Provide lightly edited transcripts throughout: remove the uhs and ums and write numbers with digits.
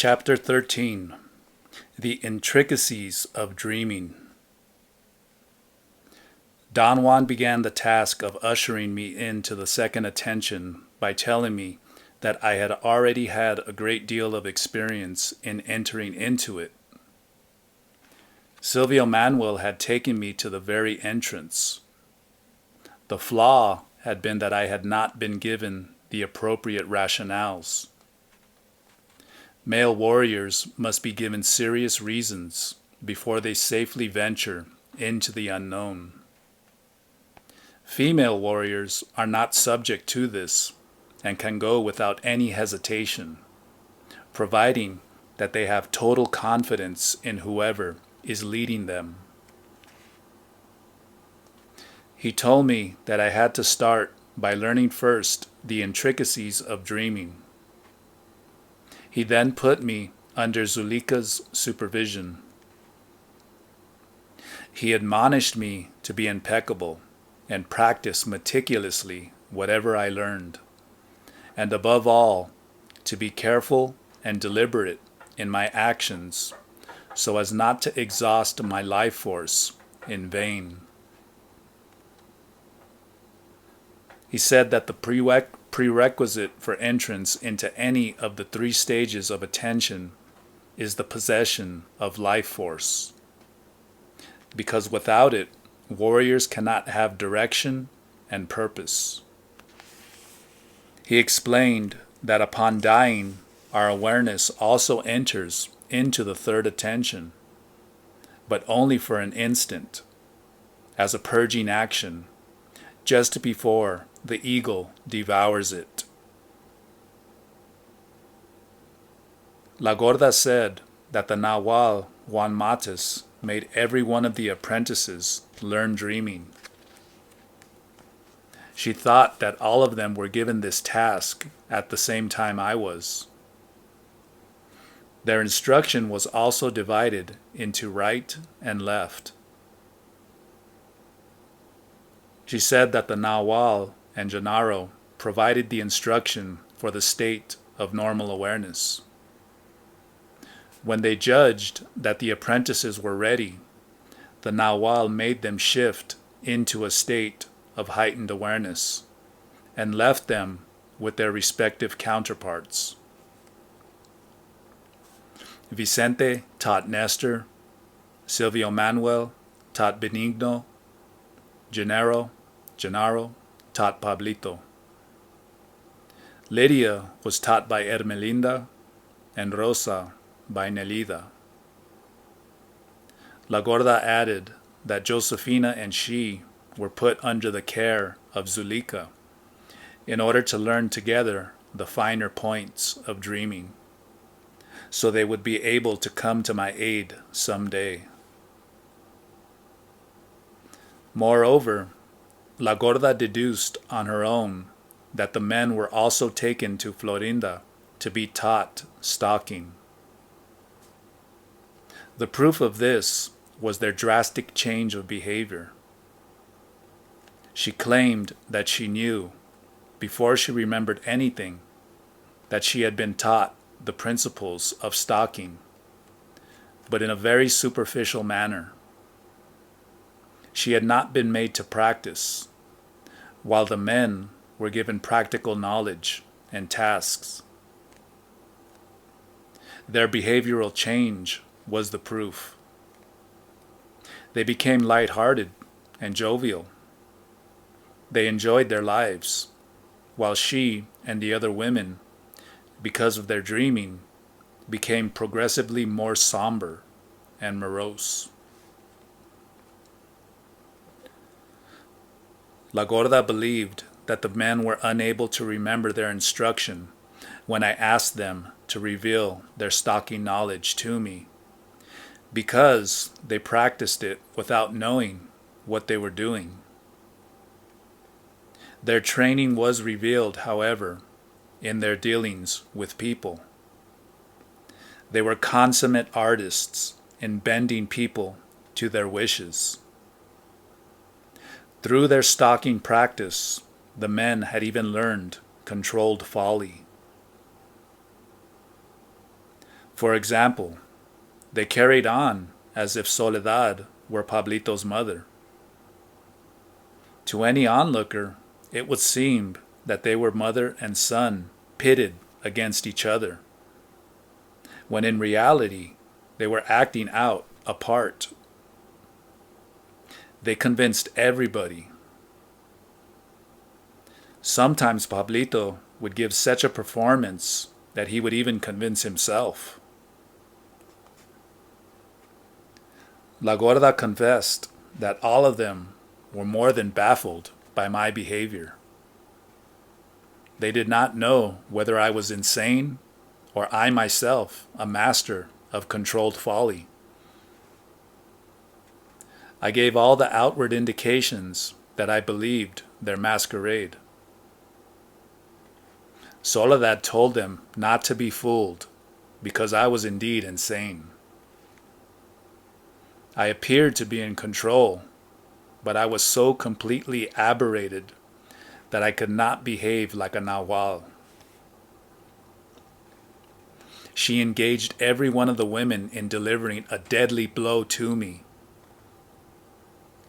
Chapter 13. The Intricacies of Dreaming. Don Juan began the task of ushering me into the second attention by telling me that I had already had a great deal of experience in entering into it. Silvio Manuel had taken me to the very entrance. The flaw had been that I had not been given the appropriate rationales. Male warriors must be given serious reasons before they safely venture into the unknown. Female warriors are not subject to this and can go without any hesitation, providing that they have total confidence in whoever is leading them. He told me that I had to start by learning first the intricacies of dreaming. He then put me under Zuleika's supervision. He admonished me to be impeccable and practice meticulously whatever I learned, and above all, to be careful and deliberate in my actions so as not to exhaust my life force in vain. He said that the prerequisite for entrance into any of the three stages of attention is the possession of life force, because without it, warriors cannot have direction and purpose. He explained that upon dying, our awareness also enters into the third attention, but only for an instant, as a purging action, just before the eagle devours it. La Gorda said that the Nahual Juan Matus made every one of the apprentices learn dreaming. She thought that all of them were given this task at the same time I was. Their instruction was also divided into right and left. She said that the Nahual and Gennaro provided the instruction for the state of normal awareness. When they judged that the apprentices were ready, the Nahual made them shift into a state of heightened awareness and left them with their respective counterparts. Vicente taught Nestor, Silvio Manuel taught Benigno, Gennaro taught Pablito. Lydia was taught by Ermelinda, and Rosa by Nelida. La Gorda added that Josefina and she were put under the care of Zuleika in order to learn together the finer points of dreaming, so they would be able to come to my aid someday. Moreover, La Gorda deduced on her own that the men were also taken to Florinda to be taught stalking. The proof of this was their drastic change of behavior. She claimed that she knew, before she remembered anything, that she had been taught the principles of stalking, but in a very superficial manner. She had not been made to practice, while the men were given practical knowledge and tasks. Their behavioral change was the proof. They became light-hearted and jovial. They enjoyed their lives, while she and the other women, because of their dreaming, became progressively more somber and morose. La Gorda believed that the men were unable to remember their instruction when I asked them to reveal their stalking knowledge to me, because they practiced it without knowing what they were doing. Their training was revealed, however, in their dealings with people. They were consummate artists in bending people to their wishes. Through their stalking practice, the men had even learned controlled folly. For example, they carried on as if Soledad were Pablito's mother. To any onlooker, it would seem that they were mother and son pitted against each other, when in reality they were acting out a part. They convinced everybody. Sometimes Pablito would give such a performance that he would even convince himself. La Gorda confessed that all of them were more than baffled by my behavior. They did not know whether I was insane or I myself a master of controlled folly. I gave all the outward indications that I believed their masquerade. Soledad told them not to be fooled, because I was indeed insane. I appeared to be in control, but I was so completely aberrated that I could not behave like a Nahual. She engaged every one of the women in delivering a deadly blow to me.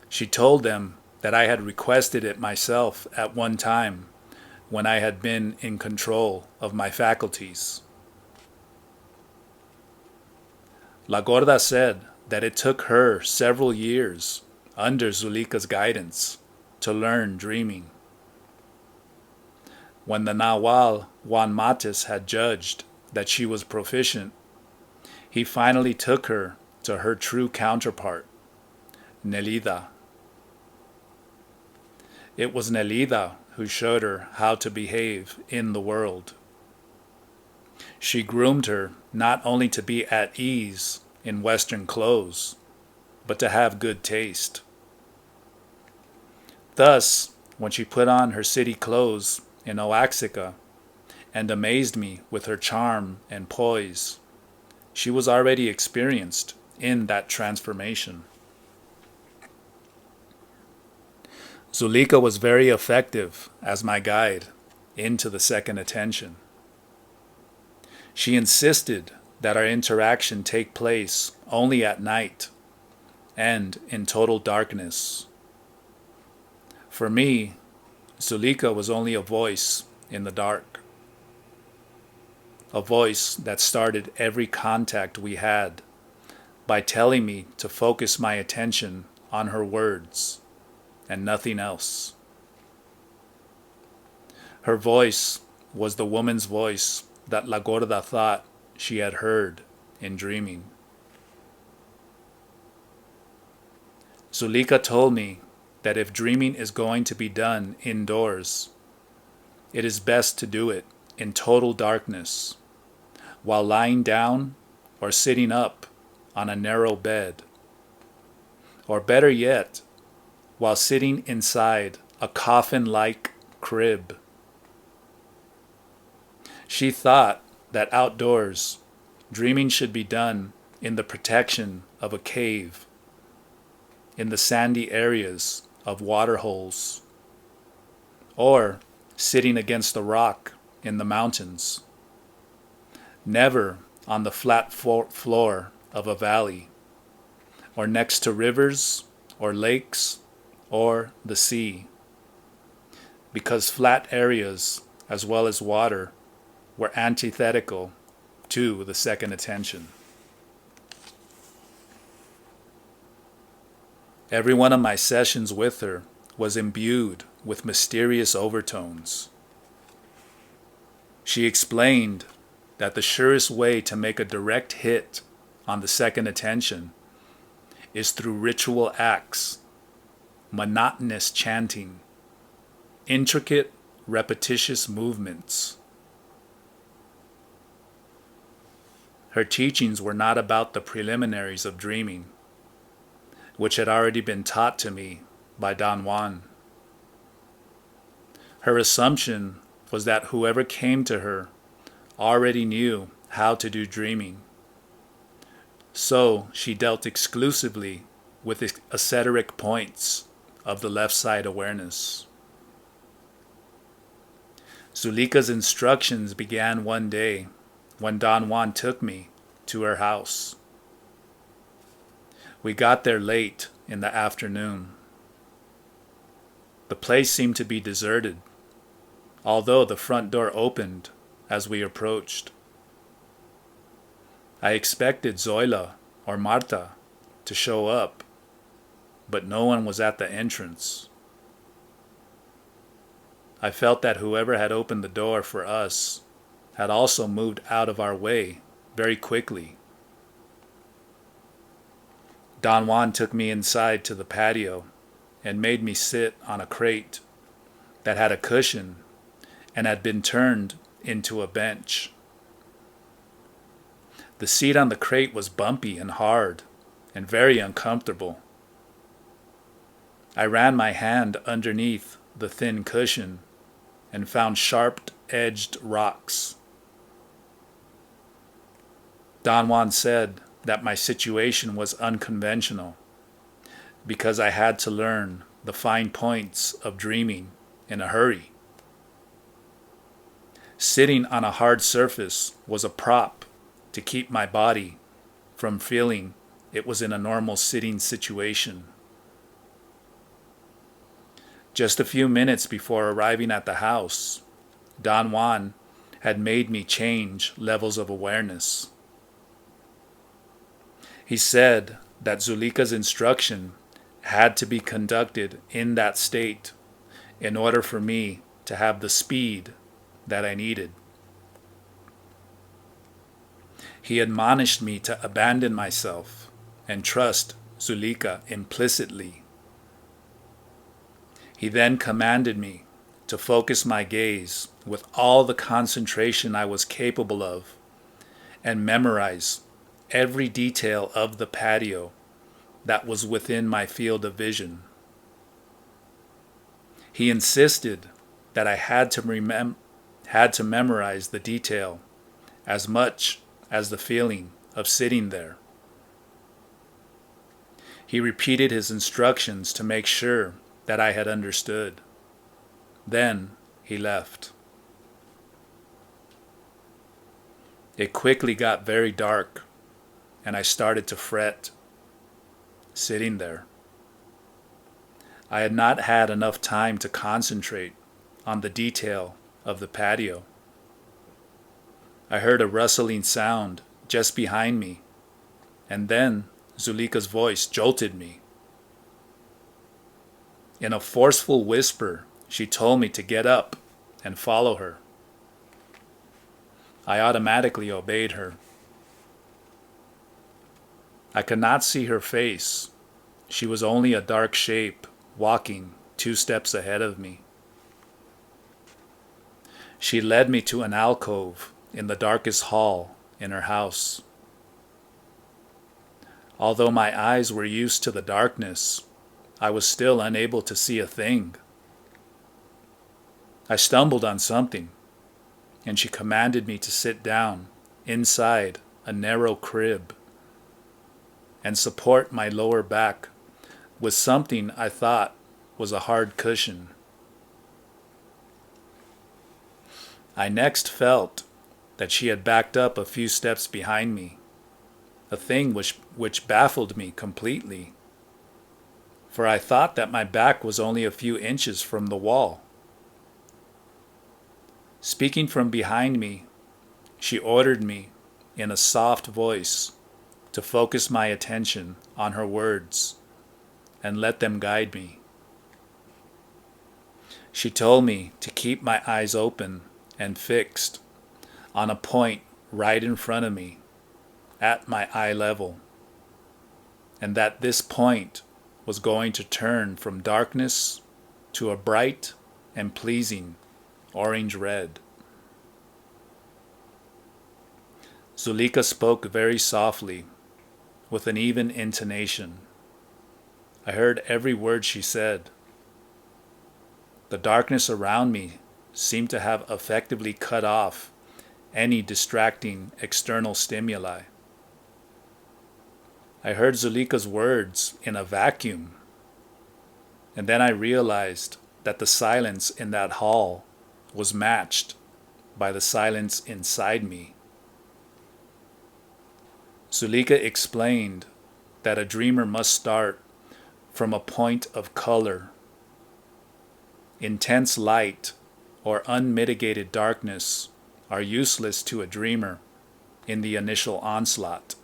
She told them that I had requested it myself at one time when I had been in control of my faculties. La Gorda said that it took her several years under Zuleika's guidance to learn dreaming. When the Nahual Juan Mates had judged that she was proficient, he finally took her to her true counterpart, Nelida. It was Nelida who showed her how to behave in the world. She groomed her not only to be at ease in Western clothes, but to have good taste. Thus, when she put on her city clothes in Oaxaca and amazed me with her charm and poise, she was already experienced in that transformation. Zuleika was very effective as my guide into the second attention. She insisted that our interaction take place only at night and in total darkness. For me, Zuleika was only a voice in the dark. A voice that started every contact we had by telling me to focus my attention on her words and nothing else. Her voice was the woman's voice that La Gorda thought she had heard in dreaming. Zuleika told me that if dreaming is going to be done indoors, it is best to do it in total darkness, while lying down or sitting up on a narrow bed, or better yet, while sitting inside a coffin-like crib. She thought that outdoors, dreaming should be done in the protection of a cave, in the sandy areas of water holes, or sitting against a rock in the mountains, never on the flat floor of a valley, or next to rivers or lakes or the sea, because flat areas as well as water were antithetical to the second attention. Every one of my sessions with her was imbued with mysterious overtones. She explained that the surest way to make a direct hit on the second attention is through ritual acts, monotonous chanting, intricate, repetitious movements. Her teachings were not about the preliminaries of dreaming, which had already been taught to me by Don Juan. Her assumption was that whoever came to her already knew how to do dreaming. So she dealt exclusively with the esoteric points of the left side awareness. Zuleika's instructions began one day when Don Juan took me to her house. We got there late in the afternoon. The place seemed to be deserted, although the front door opened as we approached. I expected Zoila or Marta to show up, but no one was at the entrance. I felt that whoever had opened the door for us had also moved out of our way very quickly. Don Juan took me inside to the patio and made me sit on a crate that had a cushion and had been turned into a bench. The seat on the crate was bumpy and hard and very uncomfortable. I ran my hand underneath the thin cushion and found sharp-edged rocks. Don Juan said that my situation was unconventional because I had to learn the fine points of dreaming in a hurry. Sitting on a hard surface was a prop to keep my body from feeling it was in a normal sitting situation. Just a few minutes before arriving at the house, Don Juan had made me change levels of awareness. He said that Zulika's instruction had to be conducted in that state in order for me to have the speed that I needed. He admonished me to abandon myself and trust Zulika implicitly. He then commanded me to focus my gaze with all the concentration I was capable of and memorize every detail of the patio that was within my field of vision. He insisted that I had to memorize the detail as much as the feeling of sitting there. He repeated his instructions to make sure that I had understood. Then he left. It quickly got very dark, and I started to fret, sitting there. I had not had enough time to concentrate on the detail of the patio. I heard a rustling sound just behind me, and then Zulika's voice jolted me. In a forceful whisper, she told me to get up and follow her. I automatically obeyed her. I could not see her face. She was only a dark shape walking 2 steps ahead of me. She led me to an alcove in the darkest hall in her house. Although my eyes were used to the darkness, I was still unable to see a thing. I stumbled on something, and she commanded me to sit down inside a narrow crib and support my lower back with something I thought was a hard cushion. I next felt that she had backed up a few steps behind me, a thing which baffled me completely, for I thought that my back was only a few inches from the wall. Speaking from behind me, she ordered me in a soft voice to focus my attention on her words and let them guide me. She told me to keep my eyes open and fixed on a point right in front of me at my eye level, and that this point was going to turn from darkness to a bright and pleasing orange red. Zulika spoke very softly, with an even intonation. I heard every word she said. The darkness around me seemed to have effectively cut off any distracting external stimuli. I heard Zulika's words in a vacuum, and then I realized that the silence in that hall was matched by the silence inside me. Zulika explained that a dreamer must start from a point of color. Intense light or unmitigated darkness are useless to a dreamer in the initial onslaught.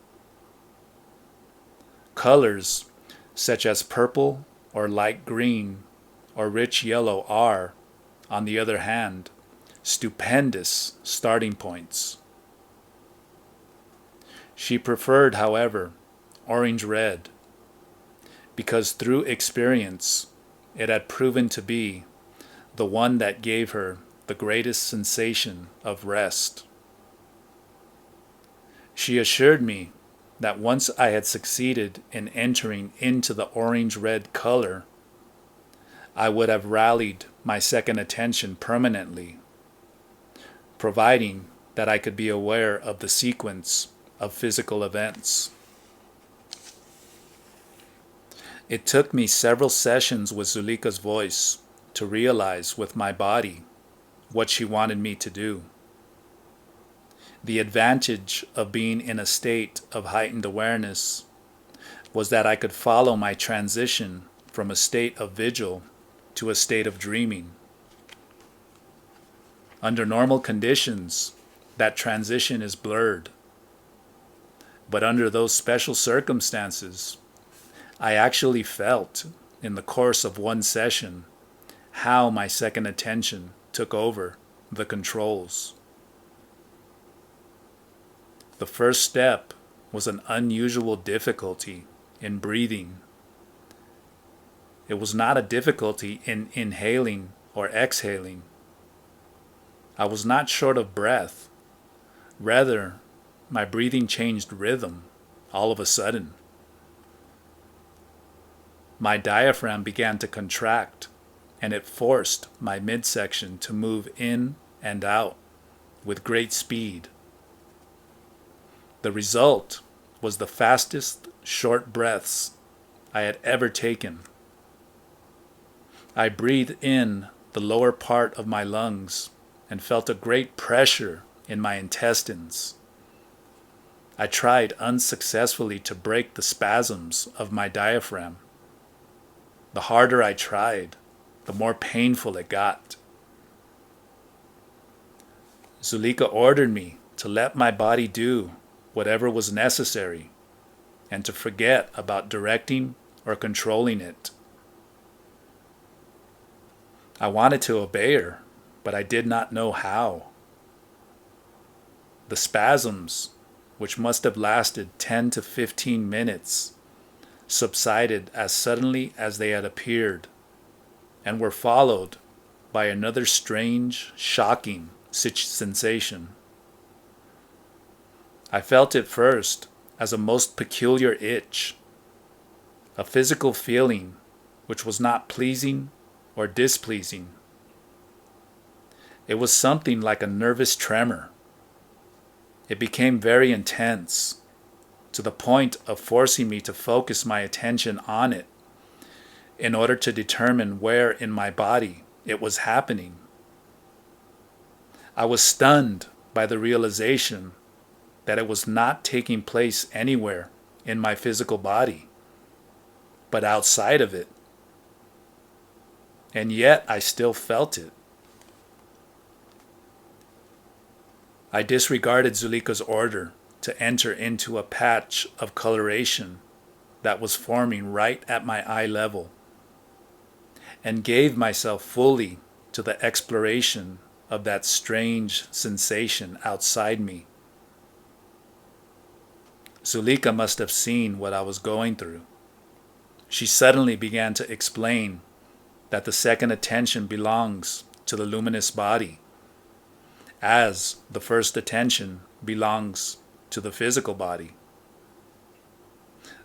Colors such as purple or light green or rich yellow are, on the other hand, stupendous starting points. She preferred, however, orange-red, because through experience it had proven to be the one that gave her the greatest sensation of rest. She assured me that once I had succeeded in entering into the orange-red color, I would have rallied my second attention permanently, providing that I could be aware of the sequence of physical events. It took me several sessions with Zulika's voice to realize with my body what she wanted me to do. The advantage of being in a state of heightened awareness was that I could follow my transition from a state of vigil to a state of dreaming. Under normal conditions, that transition is blurred. But under those special circumstances, I actually felt, in the course of one session, how my second attention took over the controls. The first step was an unusual difficulty in breathing. It was not a difficulty in inhaling or exhaling. I was not short of breath. Rather, my breathing changed rhythm all of a sudden. My diaphragm began to contract, and it forced my midsection to move in and out with great speed. The result was the fastest short breaths I had ever taken. I breathed in the lower part of my lungs and felt a great pressure in my intestines. I tried unsuccessfully to break the spasms of my diaphragm. The harder I tried, the more painful it got. Zulika ordered me to let my body do whatever was necessary and to forget about directing or controlling it. I wanted to obey her, but I did not know how. The spasms, which must have lasted 10 to 15 minutes, subsided as suddenly as they had appeared, and were followed by another strange, shocking sensation. I felt it first as a most peculiar itch, a physical feeling which was not pleasing or displeasing. It was something like a nervous tremor. It became very intense, to the point of forcing me to focus my attention on it in order to determine where in my body it was happening. I was stunned by the realization that it was not taking place anywhere in my physical body, but outside of it. And yet I still felt it. I disregarded Zulika's order to enter into a patch of coloration that was forming right at my eye level, and gave myself fully to the exploration of that strange sensation outside me. Zulika must have seen what I was going through. She suddenly began to explain that the second attention belongs to the luminous body, as the first attention belongs to the physical body.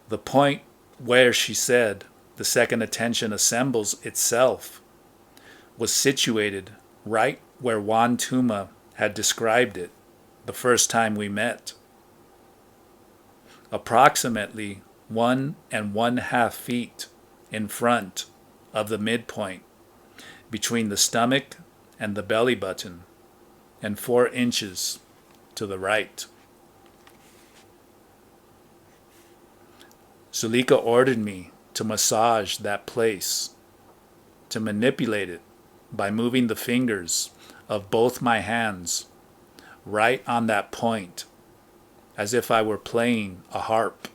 The point where, she said, the second attention assembles itself was situated right where Juan Tuma had described it the first time we met. Approximately 1.5 feet in front of the midpoint, between the stomach and the belly button, and 4 inches to the right. Zulika ordered me to massage that place, to manipulate it by moving the fingers of both my hands right on that point, as if I were playing a harp.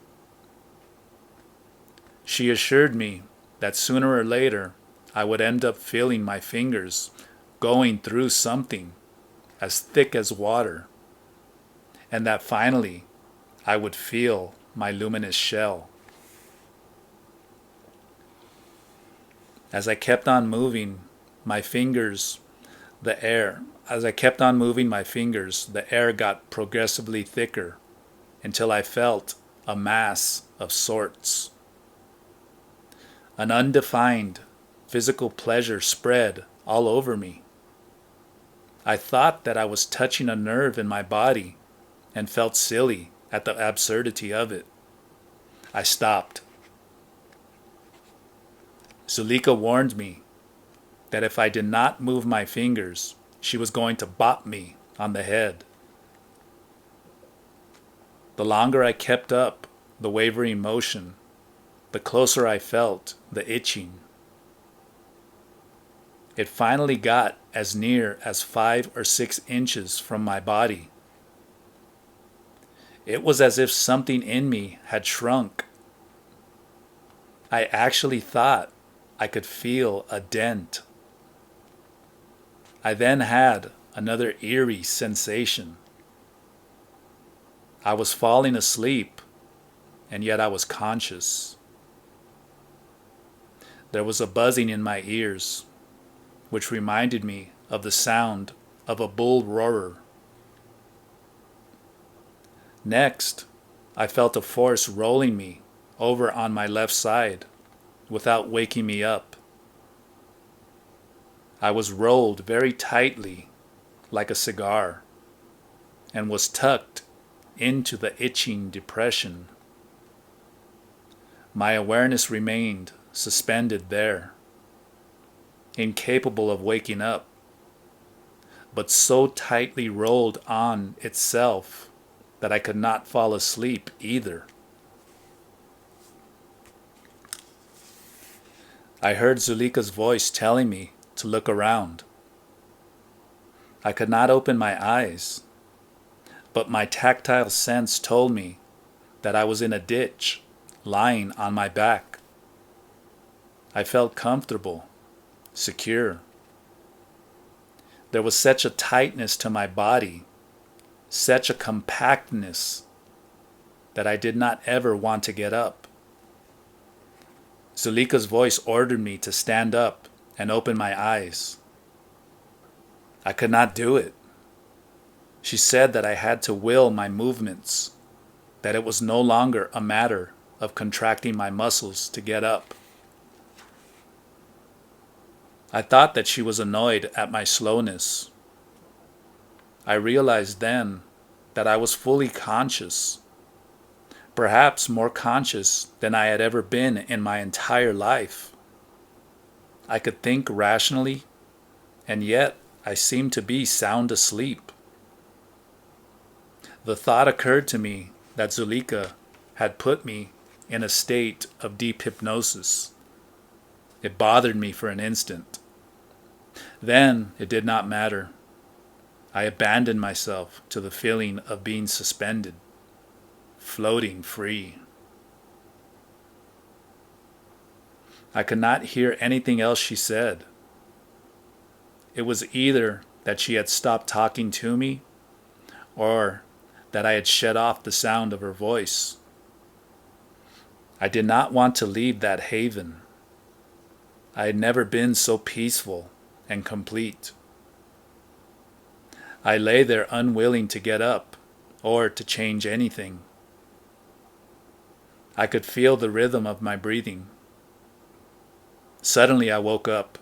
She assured me that sooner or later I would end up feeling my fingers going through something as thick as water, and that finally I would feel my luminous shell. As I kept on moving my fingers, the air got progressively thicker until I felt a mass of sorts. An undefined physical pleasure spread all over me. I thought that I was touching a nerve in my body and felt silly at the absurdity of it. I stopped. Zulika warned me that if I did not move my fingers, she was going to bop me on the head. The longer I kept up the wavering motion, the closer I felt the itching. It finally got as near as 5 or 6 inches from my body. It was as if something in me had shrunk. I actually thought I could feel a dent. I then had another eerie sensation. I was falling asleep, and yet I was conscious. There was a buzzing in my ears, which reminded me of the sound of a bull roarer. Next, I felt a force rolling me over on my left side without waking me up. I was rolled very tightly like a cigar and was tucked into the itching depression. My awareness remained suspended there, incapable of waking up, but so tightly rolled on itself that I could not fall asleep either. I heard Zulika's voice telling me to look around. I could not open my eyes, but my tactile sense told me that I was in a ditch, lying on my back. I felt comfortable, secure. There was such a tightness to my body, such a compactness, that I did not ever want to get up. Zulika's voice ordered me to stand up and open my eyes. I could not do it. She said that I had to will my movements, that it was no longer a matter of contracting my muscles to get up. I thought that she was annoyed at my slowness. I realized then that I was fully conscious, perhaps more conscious than I had ever been in my entire life. I could think rationally, and yet I seemed to be sound asleep. The thought occurred to me that Zulika had put me in a state of deep hypnosis. It bothered me for an instant. Then it did not matter. I abandoned myself to the feeling of being suspended, floating free. I could not hear anything else she said. It was either that she had stopped talking to me, or that I had shut off the sound of her voice. I did not want to leave that haven. I had never been so peaceful and complete. I lay there unwilling to get up or to change anything. I could feel the rhythm of my breathing. Suddenly I woke up.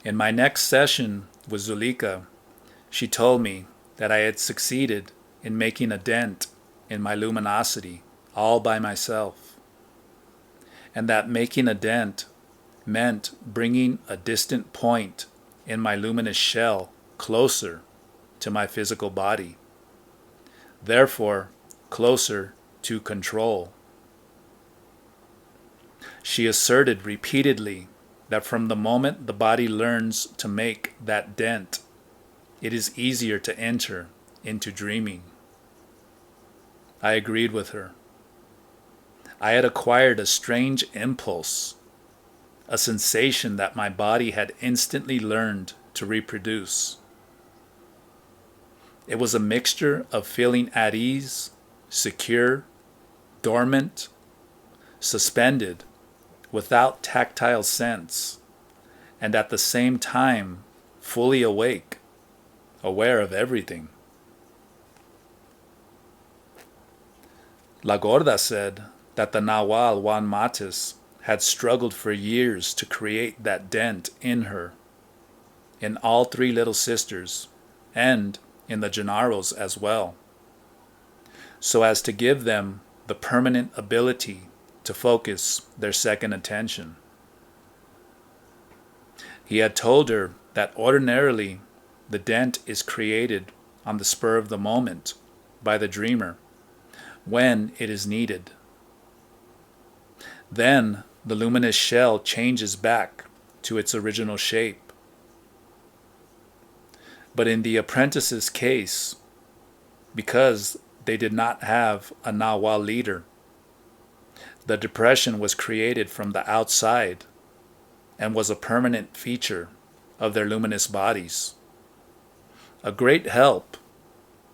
In my next session with Zulika, she told me that I had succeeded in making a dent in my luminosity all by myself, and that making a dent meant bringing a distant point in my luminous shell closer to my physical body. therefore closer to control. She asserted repeatedly that from the moment the body learns to make that dent, it is easier to enter into dreaming. I agreed with her. I had acquired a strange impulse, a sensation that my body had instantly learned to reproduce. It was a mixture of feeling at ease, secure, dormant, suspended, without tactile sense, and at the same time fully awake, aware of everything. La Gorda said that the Nahual Juan Matis had struggled for years to create that dent in her, in all three little sisters, and in the Gennaros as well, so as to give them the permanent ability to focus their second attention. He had told her that ordinarily the dent is created on the spur of the moment by the dreamer when it is needed. Then the luminous shell changes back to its original shape. But in the apprentice's case, because they did not have a Nahual leader, the depression was created from the outside and was a permanent feature of their luminous bodies. A great help,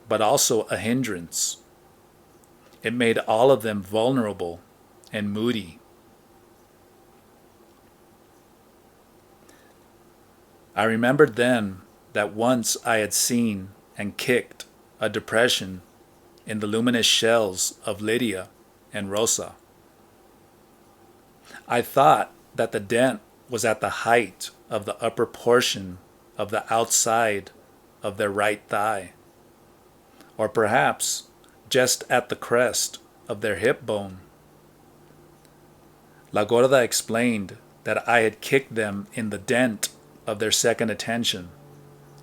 but also a hindrance. It made all of them vulnerable and moody. I remembered then that once I had seen and kicked a depression in the luminous shells of Lydia and Rosa. I thought that the dent was at the height of the upper portion of the outside of their right thigh, or perhaps just at the crest of their hip bone. La Gorda explained that I had kicked them in the dent of their second attention,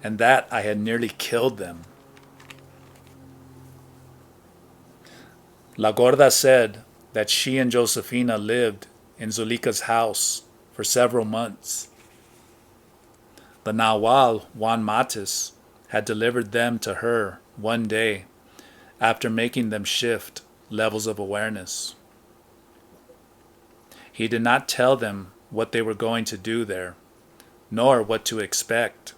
and that I had nearly killed them. La Gorda said that she and Josefina lived in Zuleika's house for several months. The Nahual Juan Matis had delivered them to her one day after making them shift levels of awareness. He did not tell them what they were going to do there, nor what to expect.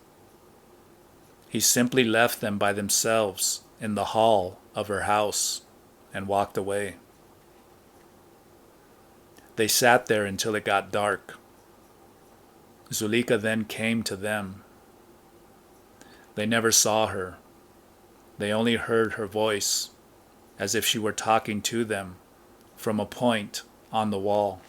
He simply left them by themselves in the hall of her house and walked away. They sat there until it got dark. Zuleika then came to them. They never saw her. They only heard her voice, as if she were talking to them from a point on the wall.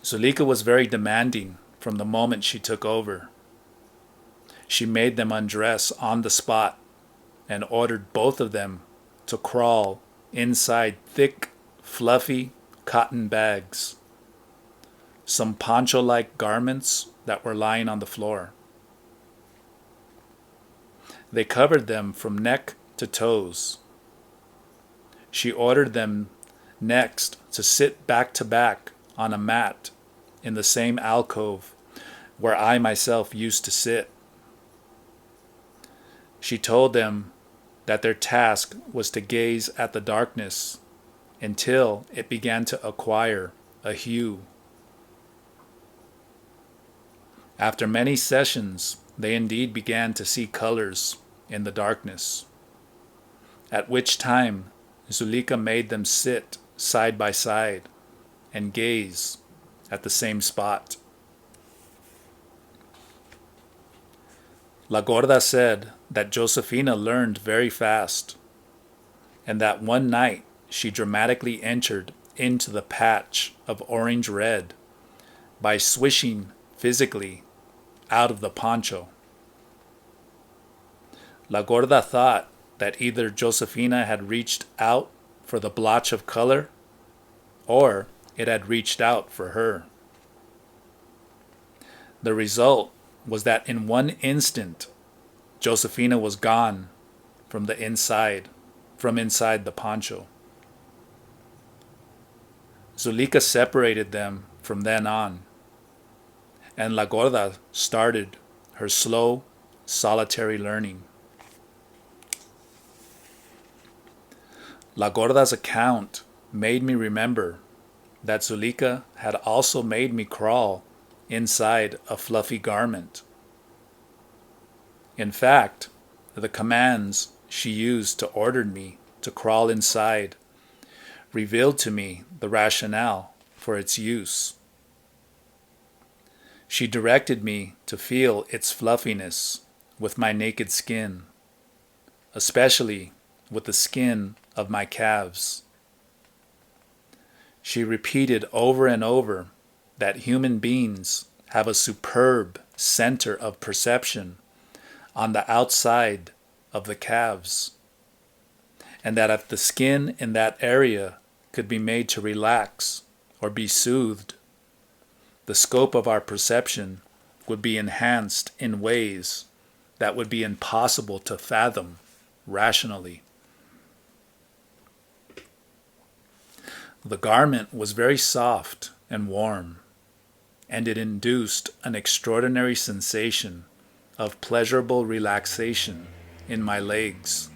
Zuleika was very demanding from the moment she took over. She made them undress on the spot and ordered both of them to crawl inside thick, fluffy cotton bags, some poncho-like garments that were lying on the floor. They covered them from neck to toes. She ordered them next to sit back to back on a mat in the same alcove where I myself used to sit. She told them that their task was to gaze at the darkness until it began to acquire a hue. After many sessions, they indeed began to see colors in the darkness, at which time Zuleika made them sit side by side and gaze at the same spot. La Gorda said that Josefina learned very fast, and that one night she dramatically entered into the patch of orange-red by swishing physically out of the poncho. La Gorda thought that either Josefina had reached out for the blotch of color, or it had reached out for her. The result was that in one instant, Josefina was gone from inside the poncho. Zuleika separated them from then on, and La Gorda started her slow, solitary learning. La Gorda's account made me remember that Zuleika had also made me crawl inside a fluffy garment. In fact, the commands she used to order me to crawl inside revealed to me the rationale for its use. She directed me to feel its fluffiness with my naked skin, especially with the skin of my calves. She repeated over and over that human beings have a superb center of perception on the outside of the calves, and that if the skin in that area could be made to relax or be soothed, the scope of our perception would be enhanced in ways that would be impossible to fathom rationally. The garment was very soft and warm, and it induced an extraordinary sensation of pleasurable relaxation in my legs.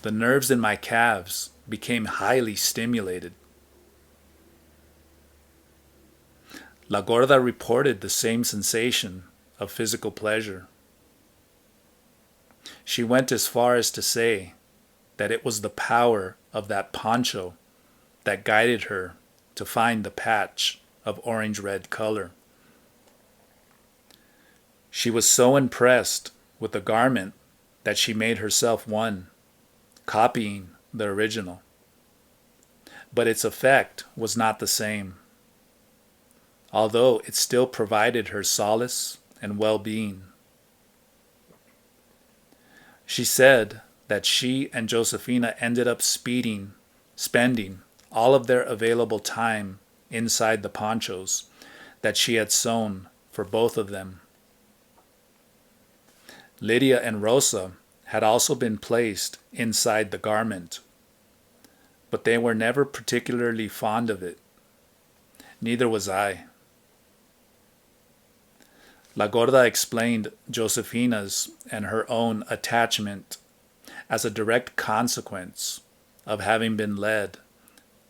The nerves in my calves became highly stimulated. La Gorda reported the same sensation of physical pleasure. She went as far as to say that it was the power of that poncho that guided her to find the patch of orange-red color. She was so impressed with the garment that she made herself one, copying the original. But its effect was not the same, although it still provided her solace and well-being. She said that she and Josefina ended up spending all of their available time inside the ponchos that she had sewn for both of them. Lydia and Rosa had also been placed inside the garment, but they were never particularly fond of it. Neither was I. La Gorda explained Josefina's and her own attachment as a direct consequence of having been led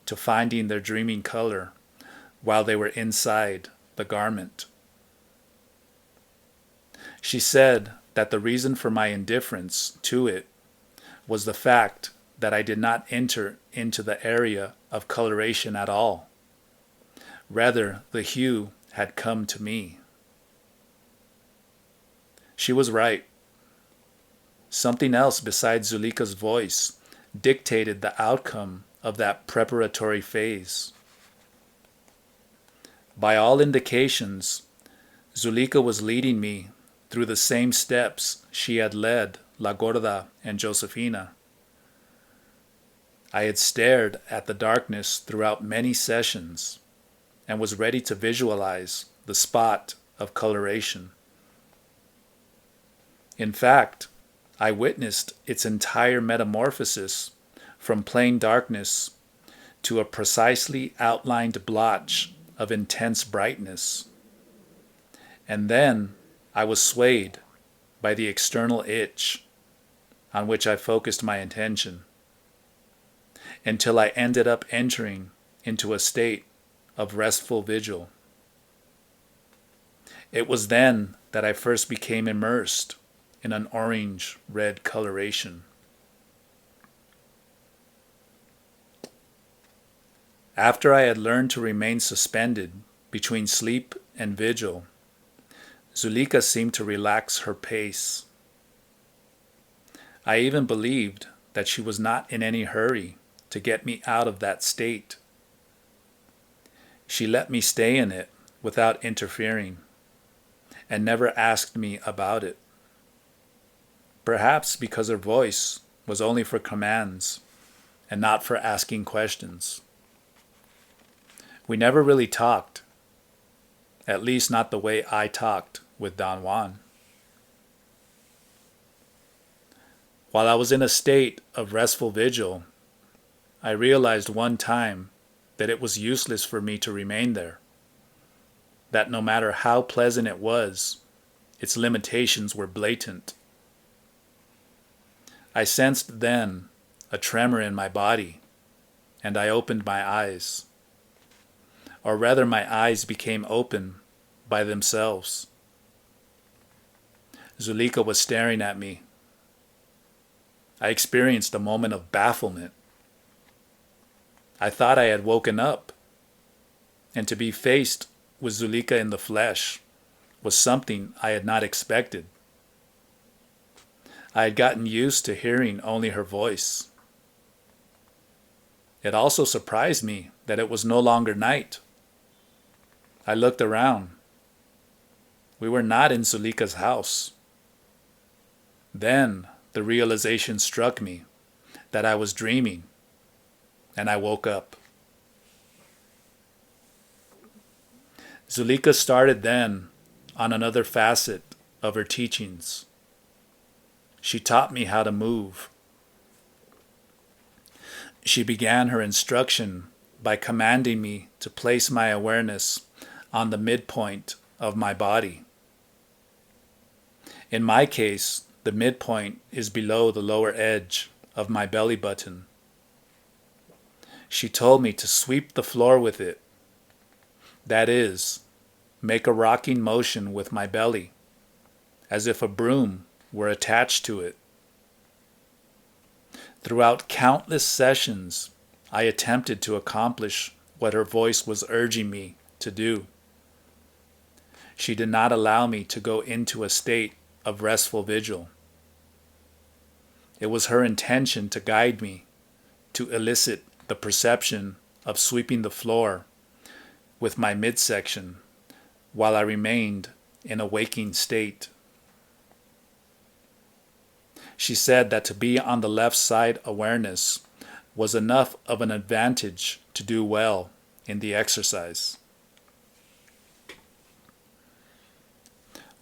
to finding their dreaming color while they were inside the garment. She said that the reason for my indifference to it was the fact that I did not enter into the area of coloration at all. Rather, the hue had come to me. She was right. Something else besides Zuleika's voice dictated the outcome of that preparatory phase. By all indications, Zuleika was leading me through the same steps she had led La Gorda and Josefina. I had stared at the darkness throughout many sessions and was ready to visualize the spot of coloration. In fact, I witnessed its entire metamorphosis from plain darkness to a precisely outlined blotch of intense brightness. And then I was swayed by the external itch on which I focused my attention until I ended up entering into a state of restful vigil. It was then that I first became immersed in an orange-red coloration. After I had learned to remain suspended between sleep and vigil, Zuleika seemed to relax her pace. I even believed that she was not in any hurry to get me out of that state. She let me stay in it without interfering, and never asked me about it. Perhaps because her voice was only for commands and not for asking questions. We never really talked, at least not the way I talked with Don Juan. While I was in a state of restful vigil, I realized one time that it was useless for me to remain there, that no matter how pleasant it was, its limitations were blatant. I sensed then a tremor in my body, and I opened my eyes. Or rather, my eyes became open by themselves. Zulika was staring at me. I experienced a moment of bafflement. I thought I had woken up, and to be faced with Zulika in the flesh was something I had not expected. I had gotten used to hearing only her voice. It also surprised me that it was no longer night. I looked around. We were not in Zulika's house. Then the realization struck me that I was dreaming, and I woke up. Zulika started then on another facet of her teachings. She taught me how to move. She began her instruction by commanding me to place my awareness on the midpoint of my body. In my case, the midpoint is below the lower edge of my belly button. She told me to sweep the floor with it. That is, make a rocking motion with my belly, as if a broom were attached to it. Throughout countless sessions, I attempted to accomplish what her voice was urging me to do. She did not allow me to go into a state of restful vigil. It was her intention to guide me, to elicit the perception of sweeping the floor with my midsection while I remained in a waking state. She said that to be on the left side awareness was enough of an advantage to do well in the exercise.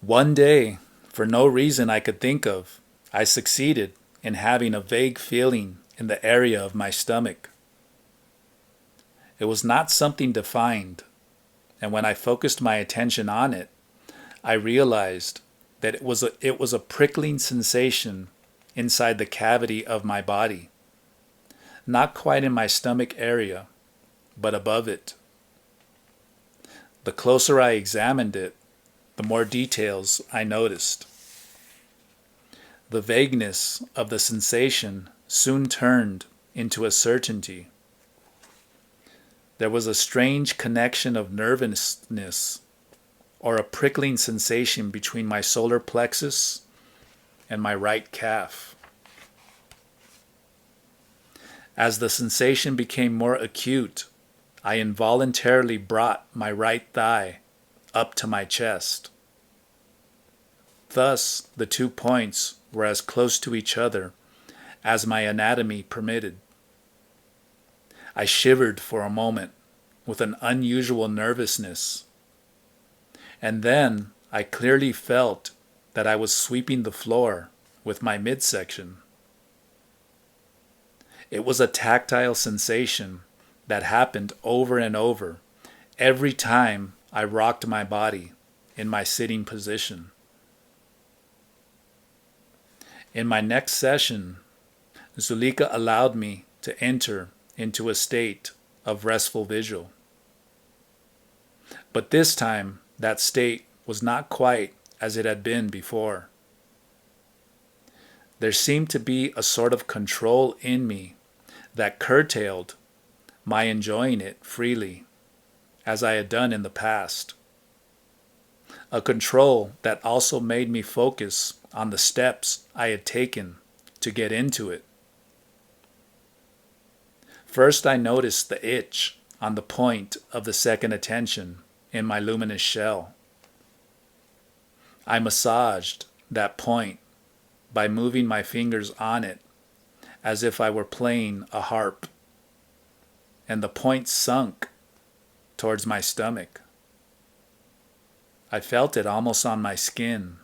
One day, for no reason I could think of, I succeeded in having a vague feeling in the area of my stomach. It was not something defined, and when I focused my attention on it, I realized that it was a prickling sensation inside the cavity of my body, not quite in my stomach area, but above it. The closer I examined it, the more details I noticed. The vagueness of the sensation soon turned into a certainty. There was a strange connection of nervousness or a prickling sensation between my solar plexus and my right calf. As the sensation became more acute, I involuntarily brought my right thigh up to my chest. Thus, the 2 points were as close to each other as my anatomy permitted. I shivered for a moment with an unusual nervousness, and then I clearly felt that I was sweeping the floor with my midsection. It was a tactile sensation that happened over and over every time I rocked my body in my sitting position. In my next session, Zulika allowed me to enter into a state of restful vigil. But this time, that state was not quite as it had been before. There seemed to be a sort of control in me that curtailed my enjoying it freely, as I had done in the past. A control that also made me focus on the steps I had taken to get into it. First, I noticed the itch on the point of the second attention in my luminous shell. I massaged that point by moving my fingers on it as if I were playing a harp, and the point sunk towards my stomach. I felt it almost on my skin.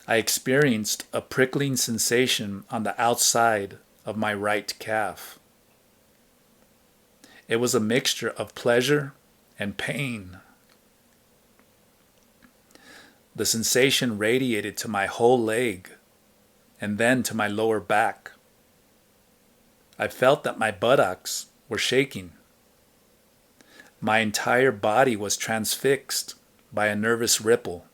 I experienced a prickling sensation on the outside of my right calf. It was a mixture of pleasure and pain. The sensation radiated to my whole leg and then to my lower back. I felt that my buttocks were shaking. My entire body was transfixed by a nervous ripple.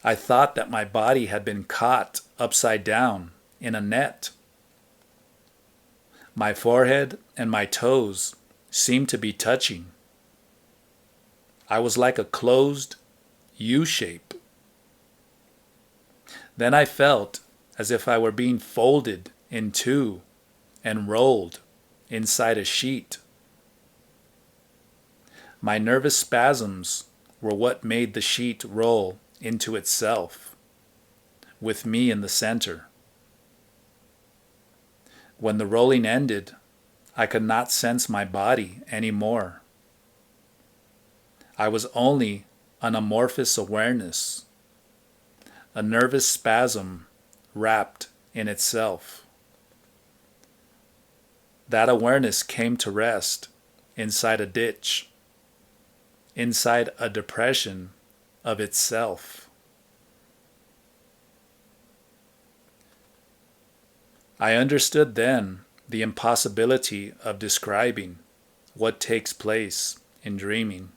I thought that my body had been caught upside down in a net. My forehead and my toes seemed to be touching. I was like a closed U shape. Then I felt as if I were being folded in two and rolled inside a sheet. My nervous spasms were what made the sheet roll into itself, with me in the center. When the rolling ended, I could not sense my body anymore. I was only an amorphous awareness, a nervous spasm wrapped in itself. That awareness came to rest inside a ditch, inside a depression of itself. I understood then the impossibility of describing what takes place in dreaming.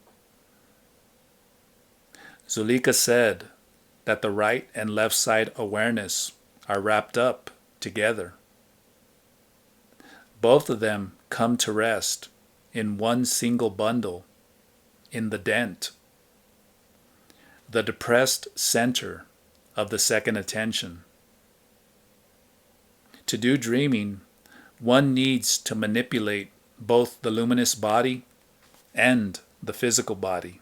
Zulika said that the right and left side awareness are wrapped up together. Both of them come to rest in one single bundle in the dent, the depressed center of the second attention. To do dreaming, one needs to manipulate both the luminous body and the physical body.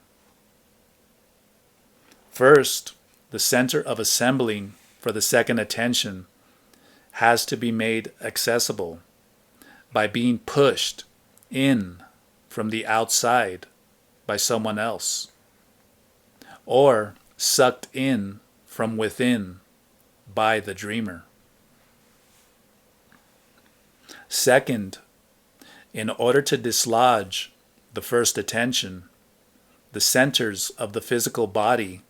First, the center of assembling for the second attention has to be made accessible by being pushed in from the outside by someone else, or sucked in from within by the dreamer. Second, in order to dislodge the first attention, the centers of the physical body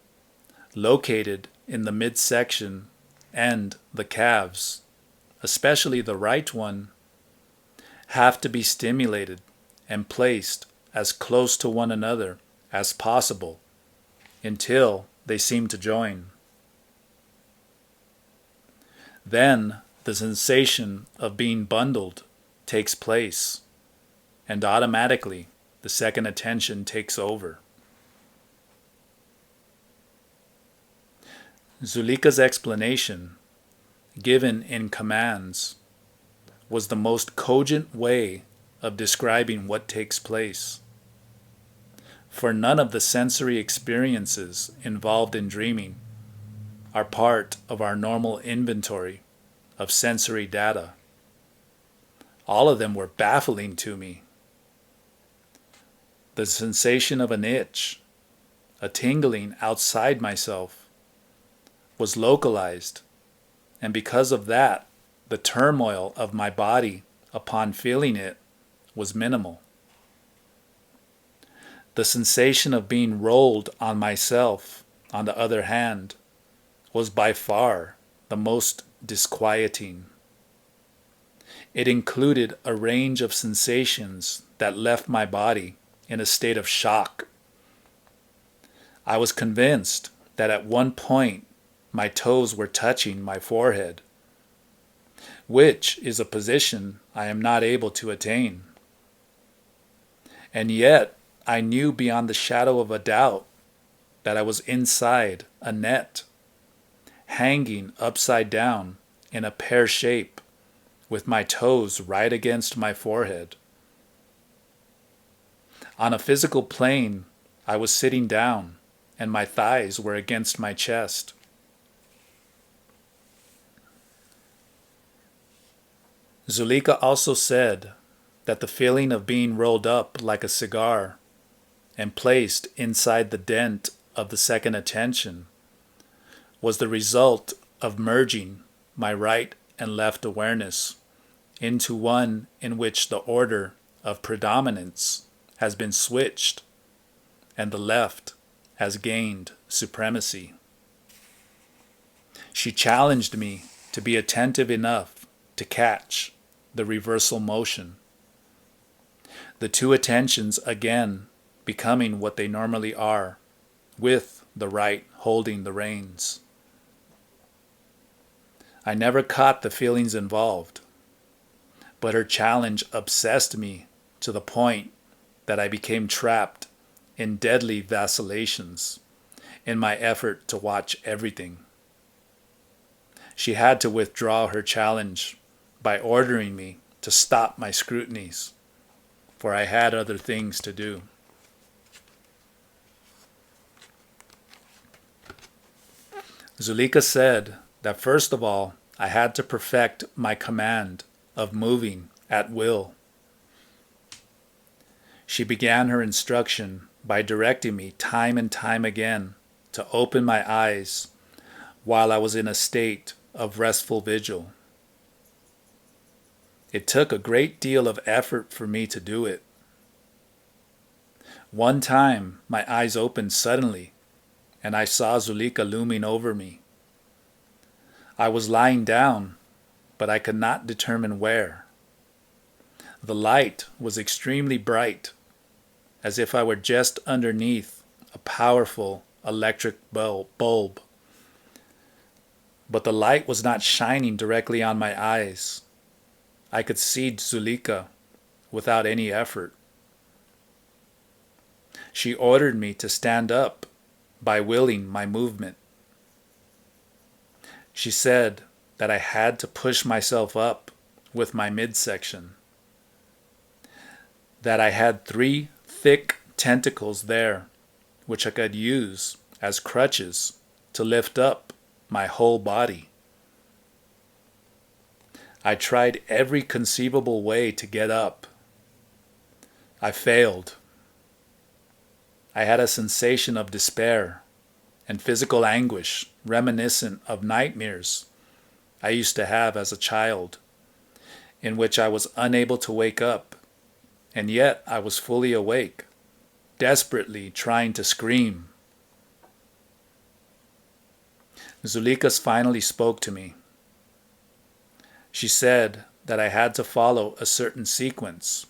located in the midsection and the calves, especially the right one, have to be stimulated and placed as close to one another as possible until they seem to join. Then the sensation of being bundled takes place, and automatically the second attention takes over. Zulika's explanation, given in commands, was the most cogent way of describing what takes place. For none of the sensory experiences involved in dreaming are part of our normal inventory of sensory data. All of them were baffling to me. The sensation of an itch, a tingling outside myself, was localized, and because of that, the turmoil of my body upon feeling it was minimal. The sensation of being rolled on myself, on the other hand, was by far the most disquieting. It included a range of sensations that left my body in a state of shock. I was convinced that at one point my toes were touching my forehead, which is a position I am not able to attain. And yet I knew beyond the shadow of a doubt that I was inside a net, hanging upside down in a pear shape, with my toes right against my forehead. On a physical plane, I was sitting down, and my thighs were against my chest. Zulika also said that the feeling of being rolled up like a cigar and placed inside the dent of the second attention was the result of merging my right and left awareness into one in which the order of predominance has been switched and the left has gained supremacy. She challenged me to be attentive enough to catch the reversal motion, the two attentions again becoming what they normally are, with the right holding the reins. I never caught the feelings involved, but her challenge obsessed me to the point that I became trapped in deadly vacillations in my effort to watch everything. She had to withdraw her challenge by ordering me to stop my scrutinies, for I had other things to do. Zulika said that first of all, I had to perfect my command of moving at will. She began her instruction by directing me time and time again to open my eyes while I was in a state of restful vigil. It took a great deal of effort for me to do it. One time, my eyes opened suddenly, and I saw Zulika looming over me. I was lying down, but I could not determine where. The light was extremely bright, as if I were just underneath a powerful electric bulb. But the light was not shining directly on my eyes. I could see Zulika without any effort. She ordered me to stand up by willing my movement. She said that I had to push myself up with my midsection, that I had 3 thick tentacles there which I could use as crutches to lift up my whole body. I tried every conceivable way to get up. I failed. I had a sensation of despair and physical anguish reminiscent of nightmares I used to have as a child, in which I was unable to wake up, and yet I was fully awake, desperately trying to scream. Zulika finally spoke to me. She said that I had to follow a certain sequence,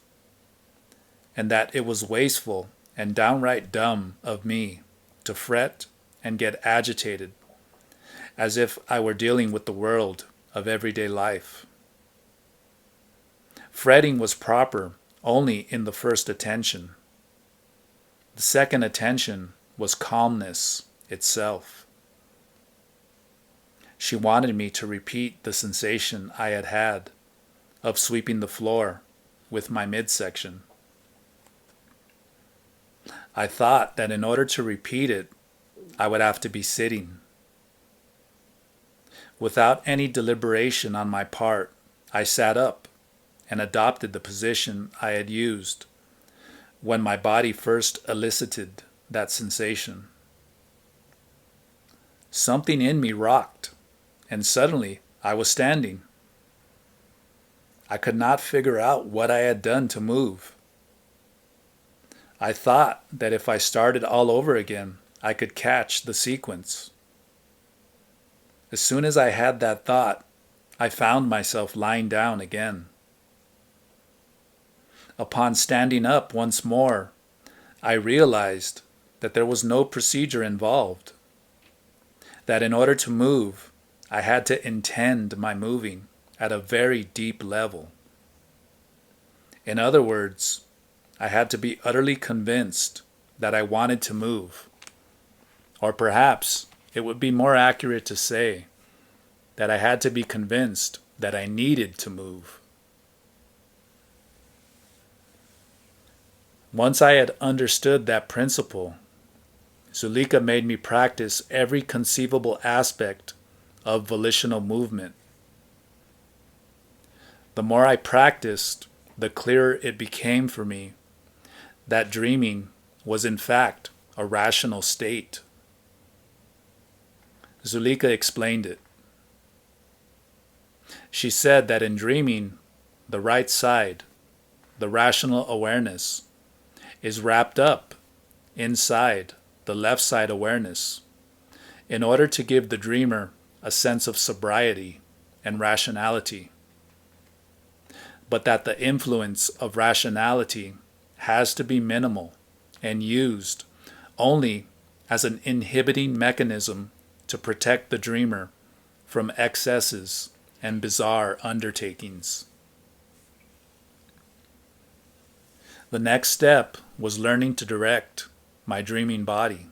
and that it was wasteful and downright dumb of me to fret and get agitated, as if I were dealing with the world of everyday life. Fretting was proper only in the first attention. The second attention was calmness itself. She wanted me to repeat the sensation I had had of sweeping the floor with my midsection. I thought that in order to repeat it, I would have to be sitting. Without any deliberation on my part, I sat up and adopted the position I had used when my body first elicited that sensation. Something in me rocked, and suddenly I was standing. I could not figure out what I had done to move. I thought that if I started all over again, I could catch the sequence. As soon as I had that thought, I found myself lying down again. Upon standing up once more, I realized that there was no procedure involved, that in order to move, I had to intend my moving at a very deep level. In other words, I had to be utterly convinced that I wanted to move. Or perhaps it would be more accurate to say that I had to be convinced that I needed to move. Once I had understood that principle, Zulika made me practice every conceivable aspect of volitional movement. The more I practiced, the clearer it became for me that dreaming was in fact a rational state. Zulika explained it. She said that in dreaming, the right side, the rational awareness, is wrapped up inside the left side awareness in order to give the dreamer a sense of sobriety and rationality, but that the influence of rationality has to be minimal and used only as an inhibiting mechanism to protect the dreamer from excesses and bizarre undertakings. The next step was learning to direct my dreaming body.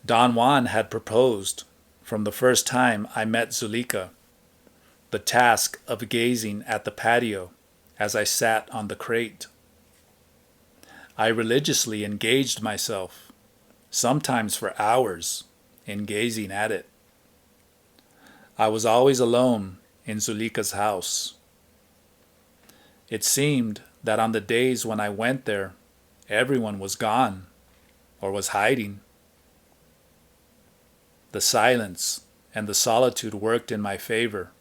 Don Juan had proposed, from the first time I met Zulika, the task of gazing at the patio as I sat on the crate. I religiously engaged myself, sometimes for hours, in gazing at it. I was always alone in Zulika's house. It seemed that on the days when I went there, everyone was gone or was hiding. The silence and the solitude worked in my favor,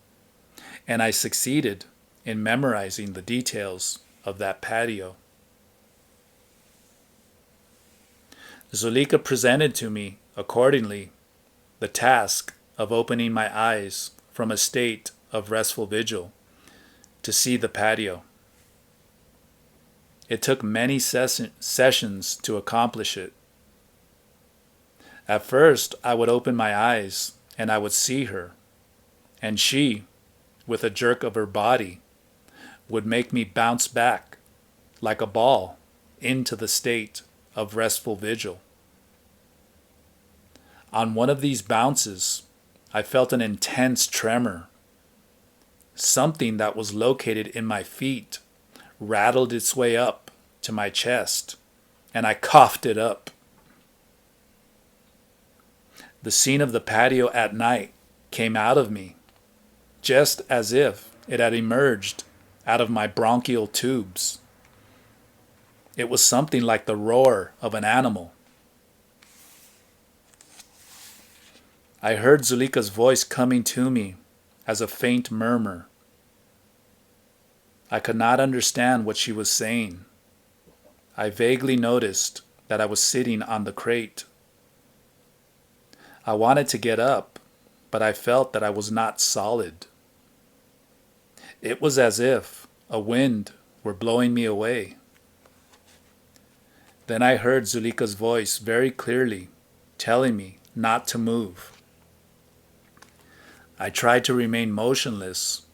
and I succeeded in memorizing the details of that patio. Zulika presented to me, accordingly, the task of opening my eyes from a state of restful vigil to see the patio. It took many sessions to accomplish it. At first, I would open my eyes and I would see her, and she, with a jerk of her body, would make me bounce back like a ball into the state of restful vigil. On one of these bounces, I felt an intense tremor. Something that was located in my feet rattled its way up to my chest, and I coughed it up. The scene of the patio at night came out of me, just as if it had emerged out of my bronchial tubes. It was something like the roar of an animal. I heard Zulika's voice coming to me as a faint murmur. I could not understand what she was saying. I vaguely noticed that I was sitting on the crate. I wanted to get up, but I felt that I was not solid. It was as if a wind were blowing me away. Then I heard Zulika's voice very clearly, telling me not to move. I tried to remain motionless,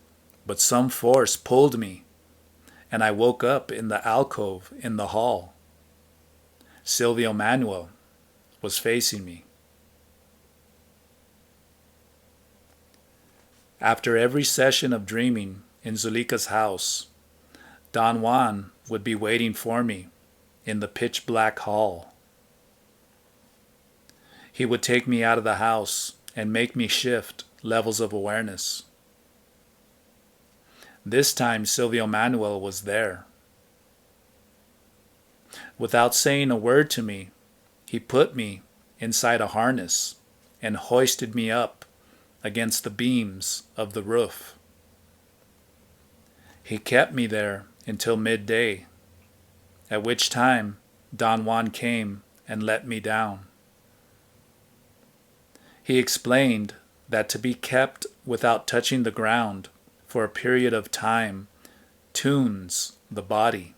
but some force pulled me, and I woke up in the alcove in the hall. Silvio Manuel was facing me. After every session of dreaming in Zulika's house, Don Juan would be waiting for me in the pitch-black hall. He would take me out of the house and make me shift levels of awareness. This time Silvio Manuel was there. Without saying a word to me, he put me inside a harness and hoisted me up against the beams of the roof. He kept me there until midday, at which time Don Juan came and let me down. He explained that to be kept without touching the ground for a period of time tunes the body,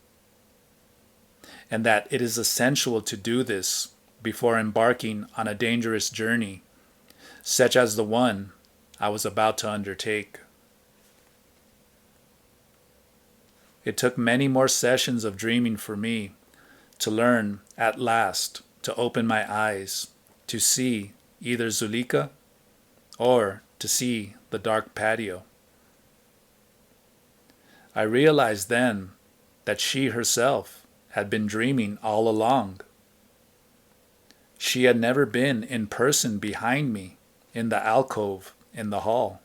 and that it is essential to do this before embarking on a dangerous journey, such as the one I was about to undertake. It took many more sessions of dreaming for me to learn at last to open my eyes to see either Zulika or to see the dark patio. I realized then that she herself had been dreaming all along. She had never been in person behind me in the alcove in the hall.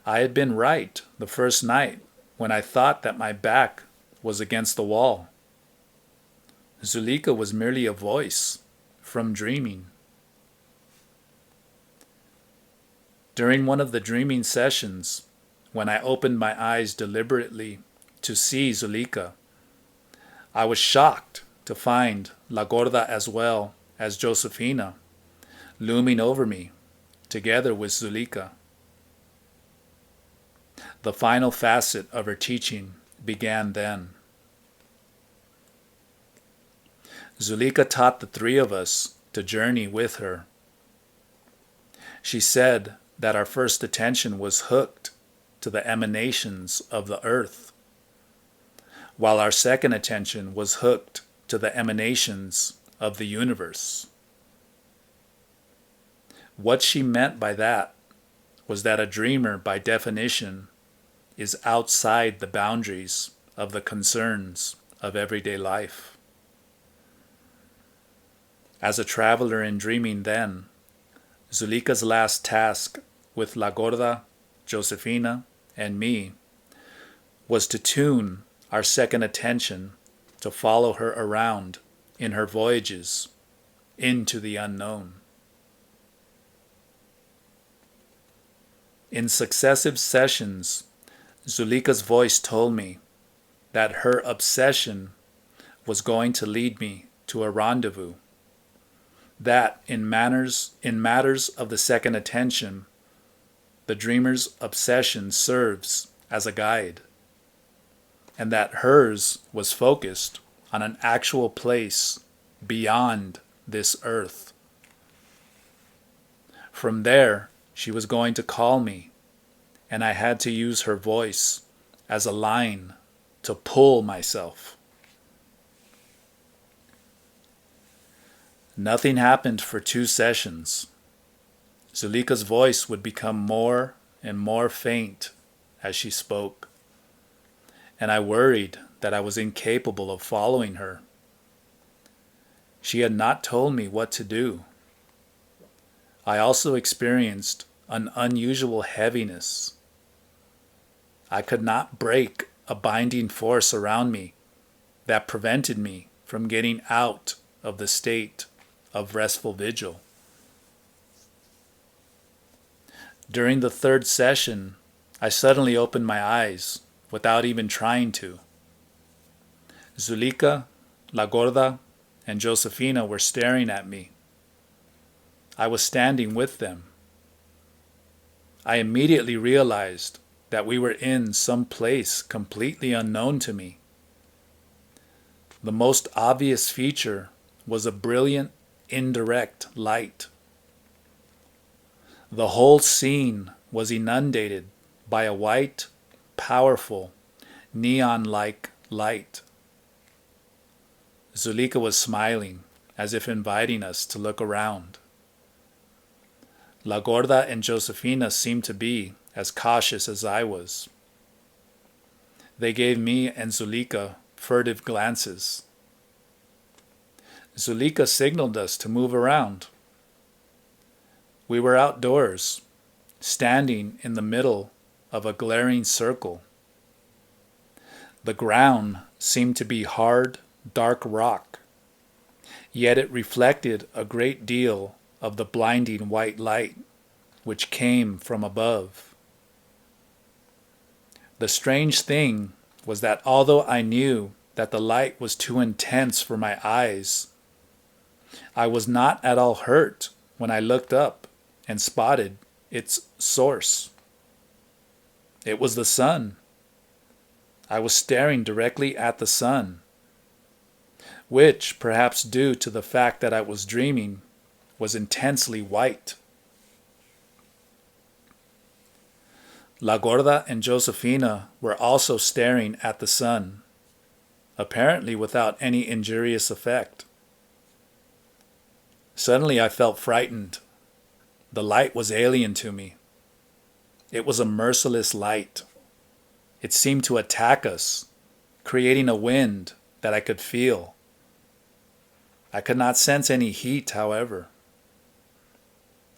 I had been right the first night when I thought that my back was against the wall. Zulika was merely a voice from dreaming. During one of the dreaming sessions, when I opened my eyes deliberately to see Zuleika, I was shocked to find La Gorda as well as Josefina looming over me, together with Zuleika. The final facet of her teaching began then. Zuleika taught the three of us to journey with her. She said that our first attention was hooked to the emanations of the earth, while our second attention was hooked to the emanations of the universe. What she meant by that was that a dreamer, by definition, is outside the boundaries of the concerns of everyday life. As a traveler in dreaming then, Zuleika's last task with La Gorda, Josefina, and me was to tune our second attention to follow her around in her voyages into the unknown. In successive sessions, Zuleika's voice told me that her obsession was going to lead me to a rendezvous, that in matters of the second attention, the dreamer's obsession serves as a guide, and that hers was focused on an actual place beyond this earth. From there, she was going to call me, and I had to use her voice as a line to pull myself. Nothing happened for 2 sessions. Zuleika's voice would become more and more faint as she spoke, and I worried that I was incapable of following her. She had not told me what to do. I also experienced an unusual heaviness. I could not break a binding force around me that prevented me from getting out of the state of restful vigil. During the 3rd session, I suddenly opened my eyes without even trying to. Zuleika, La Gorda, and Josefina were staring at me. I was standing with them. I immediately realized that we were in some place completely unknown to me. The most obvious feature was a brilliant, indirect light. The whole scene was inundated by a white, powerful, neon-like light. Zuleika was smiling, as if inviting us to look around. La Gorda and Josefina seemed to be as cautious as I was. They gave me and Zuleika furtive glances. Zuleika signaled us to move around. We were outdoors, standing in the middle of a glaring circle. The ground seemed to be hard, dark rock, yet it reflected a great deal of the blinding white light which came from above. The strange thing was that although I knew that the light was too intense for my eyes, I was not at all hurt when I looked up and spotted its source. It was the sun. I was staring directly at the sun, which, perhaps due to the fact that I was dreaming, was intensely white. La Gorda and Josefina were also staring at the sun, apparently without any injurious effect. Suddenly I felt frightened. The light was alien to me. It was a merciless light. It seemed to attack us, creating a wind that I could feel. I could not sense any heat, however.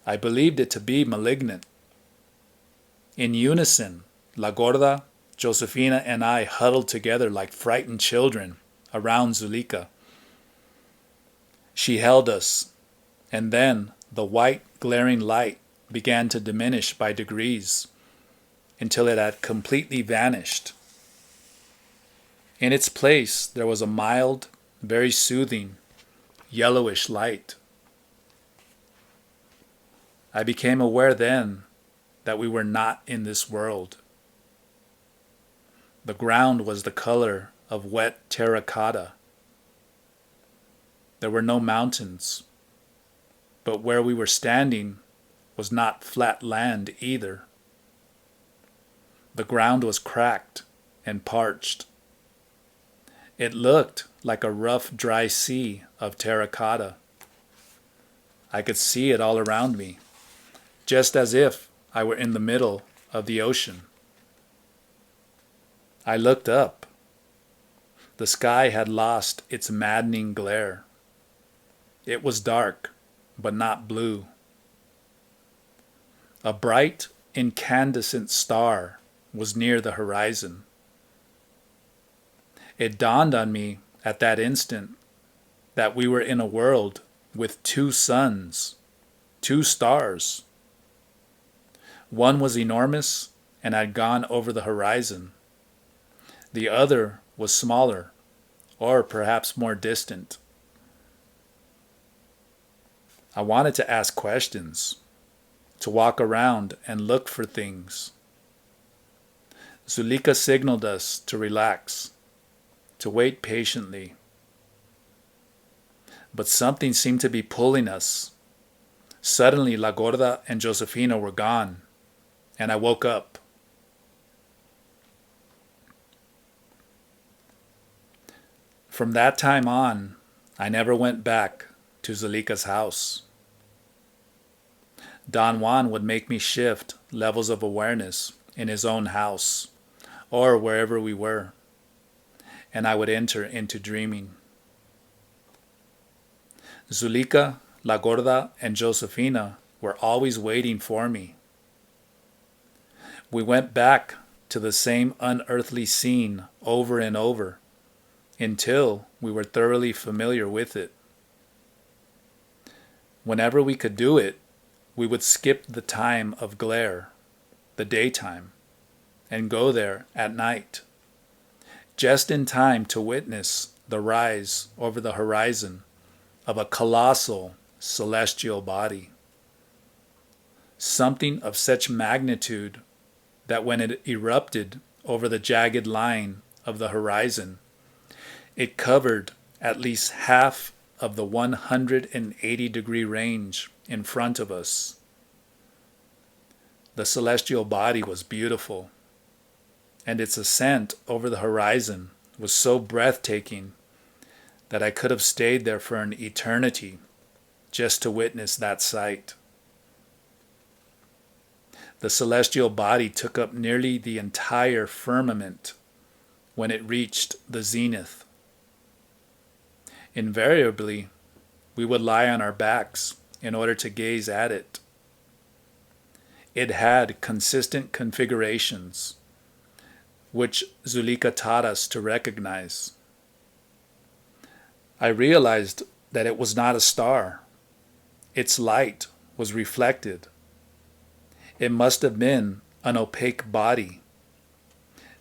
I believed it to be malignant. In unison, La Gorda, Josefina, and I huddled together like frightened children around Zuleika. She held us, and then the white, glaring light began to diminish by degrees until it had completely vanished. In its place, there was a mild, very soothing, yellowish light. I became aware then that we were not in this world. The ground was the color of wet terracotta. There were no mountains, but where we were standing was not flat land either. The ground was cracked and parched. It looked like a rough, dry sea of terracotta. I could see it all around me, just as if I were in the middle of the ocean. I looked up. The sky had lost its maddening glare. It was dark, but not blue. A bright, incandescent star was near the horizon. It dawned on me at that instant that we were in a world with two suns, two stars. One was enormous and had gone over the horizon. The other was smaller, or perhaps more distant. I wanted to ask questions, to walk around and look for things. Zulika signaled us to relax, to wait patiently. But something seemed to be pulling us. Suddenly, La Gorda and Josefina were gone, and I woke up. From that time on, I never went back to Zulika's house. Don Juan would make me shift levels of awareness in his own house, or wherever we were, and I would enter into dreaming. Zulika, La Gorda, and Josefina were always waiting for me. We went back to the same unearthly scene over and over until we were thoroughly familiar with it. Whenever we could do it, we would skip the time of glare, the daytime, and go there at night, just in time to witness the rise over the horizon of a colossal celestial body. Something of such magnitude that when it erupted over the jagged line of the horizon, it covered at least half of the 180-degree range in front of us. The celestial body was beautiful, and its ascent over the horizon was so breathtaking that I could have stayed there for an eternity just to witness that sight. The celestial body took up nearly the entire firmament when it reached the zenith. Invariably, we would lie on our backs in order to gaze at it. It had consistent configurations, which Zulika taught us to recognize. I realized that it was not a star. Its light was reflected. It must have been an opaque body,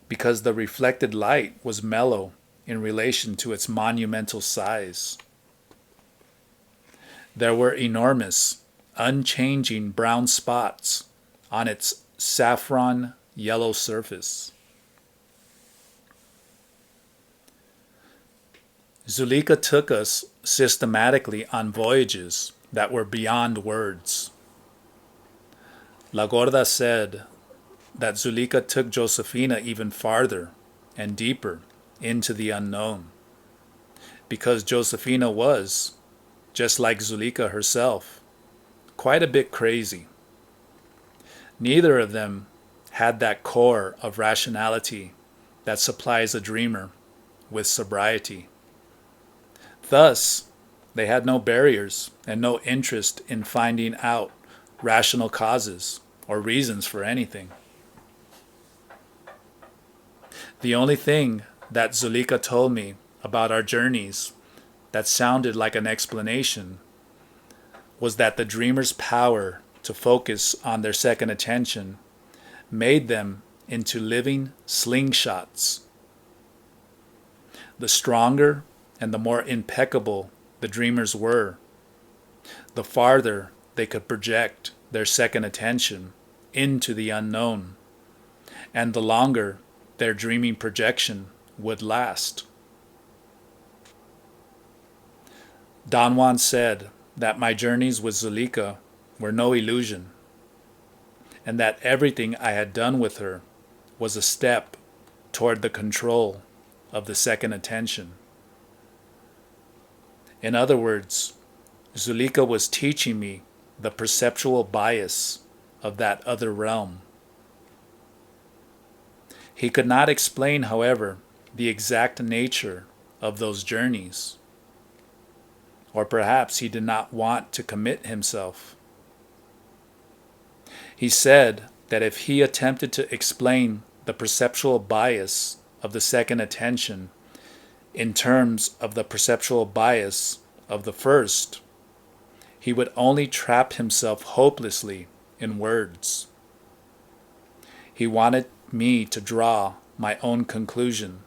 because the reflected light was mellow in relation to its monumental size. There were enormous, unchanging brown spots on its saffron yellow surface. Zulika took us systematically on voyages that were beyond words. La Gorda said that Zulika took Josefina even farther and deeper into the unknown, because Josefina was, just like Zulika herself, quite a bit crazy. Neither of them had that core of rationality that supplies a dreamer with sobriety. Thus, they had no barriers and no interest in finding out rational causes or reasons for anything. The only thing that Zulika told me about our journeys that sounded like an explanation was that the dreamer's power to focus on their second attention made them into living slingshots. The stronger and the more impeccable the dreamers were, the farther they could project their second attention into the unknown, and the longer their dreaming projection would last. Don Juan said that my journeys with Zulika were no illusion, and that everything I had done with her was a step toward the control of the second attention. In other words, Zulika was teaching me the perceptual bias of that other realm. He could not explain, however, the exact nature of those journeys. Or perhaps he did not want to commit himself. He said that if he attempted to explain the perceptual bias of the second attention in terms of the perceptual bias of the first, he would only trap himself hopelessly in words. He wanted me to draw my own conclusion,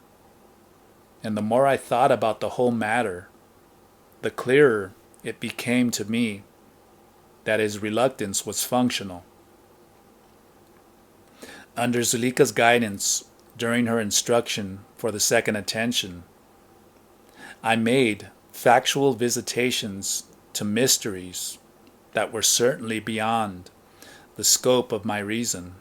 and the more I thought about the whole matter, the clearer it became to me that his reluctance was functional. Under Zulika's guidance during her instruction for the second attention, I made factual visitations to mysteries that were certainly beyond the scope of my reason,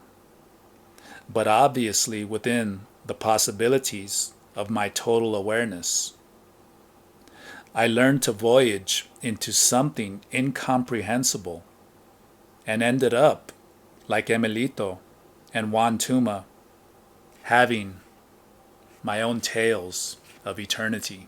but obviously within the possibilities of my total awareness. I learned to voyage into something incomprehensible and ended up, like Emilito and Juan Tuma, having my own tales of eternity.